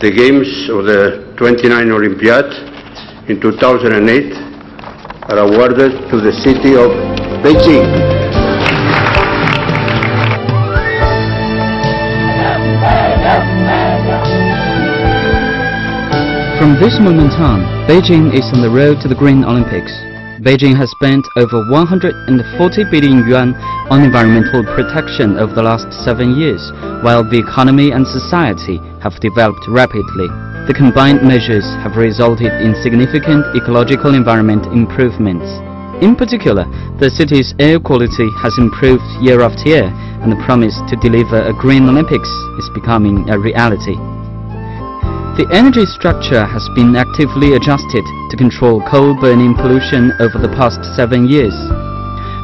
The Games of the 29th Olympiad in 2008 are awarded to the city of Beijing. From this moment on, Beijing is on the road to the Green Olympics. Beijing has spent over 140 billion yuan on environmental protection over the last 7 years, while the economy and society have developed rapidly. The combined measures have resulted in significant ecological environment improvements. In particular, the city's air quality has improved year after year, and the promise to deliver a Green Olympics is becoming a reality. The energy structure has been actively adjusted to control coal-burning pollution over the past 7 years.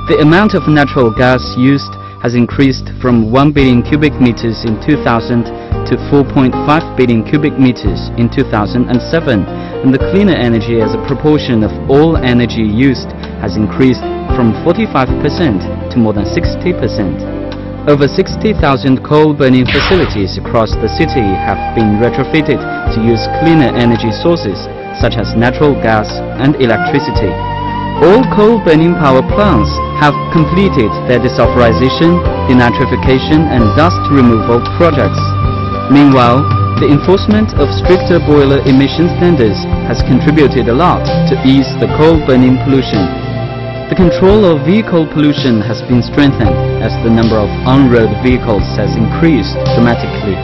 The amount of natural gas used has increased from 1 billion cubic meters in 2000 to 4.5 billion cubic meters in 2007, and the cleaner energy as a proportion of all energy used has increased from 45% to more than 60%. Over 60,000 coal-burning facilities across the city have been retrofitted to use cleaner energy sources such as natural gas and electricity. All coal-burning power plants have completed their desulfurization, denitrification and dust removal projects. Meanwhile, the enforcement of stricter boiler emission standards has contributed a lot to ease the coal-burning pollution. The control of vehicle pollution has been strengthened as the number of on-road vehicles has increased dramatically.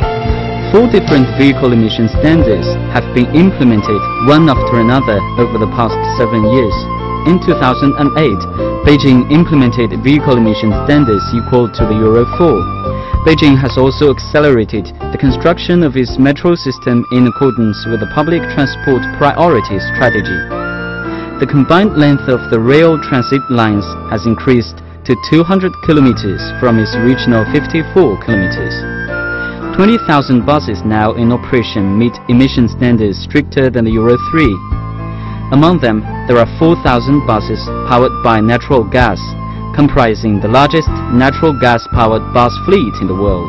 4 different vehicle emission standards have been implemented one after another over the past 7 years. In 2008, Beijing implemented vehicle emission standards equal to the Euro 4. Beijing has also accelerated the construction of its metro system in accordance with the public transport priority strategy. The combined length of the rail transit lines has increased to 200 kilometers from its original 54 kilometers. 20,000 buses now in operation meet emission standards stricter than the Euro 3. Among them, there are 4,000 buses powered by natural gas, comprising the largest natural gas-powered bus fleet in the world.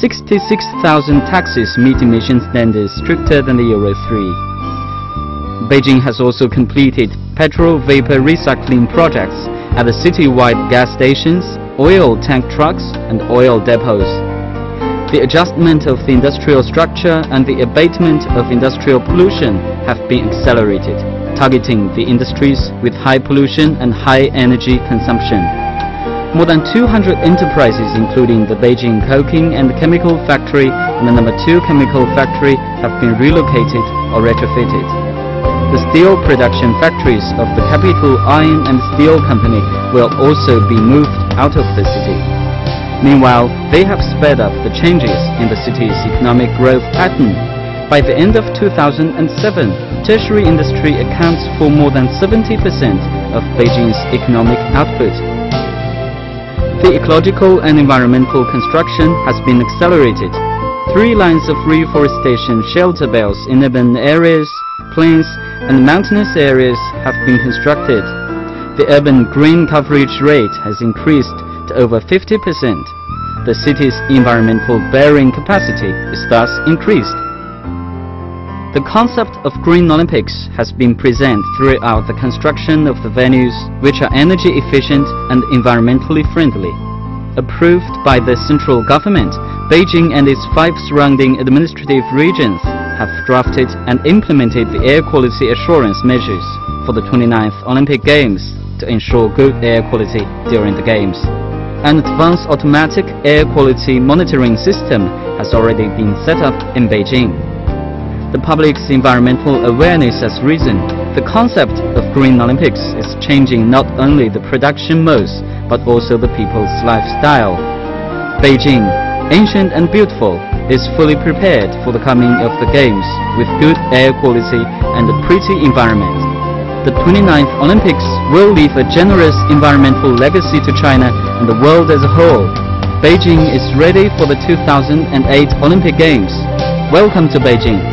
66,000 taxis meet emission standards stricter than the Euro 3. Beijing has also completed petrol vapor recycling projects at the city-wide gas stations, oil tank trucks and oil depots. The adjustment of the industrial structure and the abatement of industrial pollution have been accelerated, targeting the industries with high pollution and high energy consumption. More than 200 enterprises, including the Beijing Coking and Chemical Factory and the No. 2 Chemical Factory, have been relocated or retrofitted. The steel production factories of the Capital Iron and Steel Company will also be moved out of the city. Meanwhile, they have sped up the changes in the city's economic growth pattern. By the end of 2007, tertiary industry accounts for more than 70% of Beijing's economic output. The ecological and environmental construction has been accelerated. 3 lines of reforestation shelter belts in urban areas, plains and mountainous areas have been constructed. The urban green coverage rate has increased to over 50%. The city's environmental bearing capacity is thus increased. The concept of Green Olympics has been present throughout the construction of the venues, which are energy efficient and environmentally friendly. Approved by the central government, Beijing and its 5 surrounding administrative regions have drafted and implemented the air quality assurance measures for the 29th Olympic Games to ensure good air quality during the Games. An advanced automatic air quality monitoring system has already been set up in Beijing. The public's environmental awareness has risen. The concept of Green Olympics is changing not only the production modes, but also the people's lifestyle. Beijing, ancient and beautiful, is fully prepared for the coming of the Games with good air quality and a pretty environment. The 29th Olympics will leave a generous environmental legacy to China and the world as a whole. Beijing is ready for the 2008 Olympic Games. Welcome to Beijing.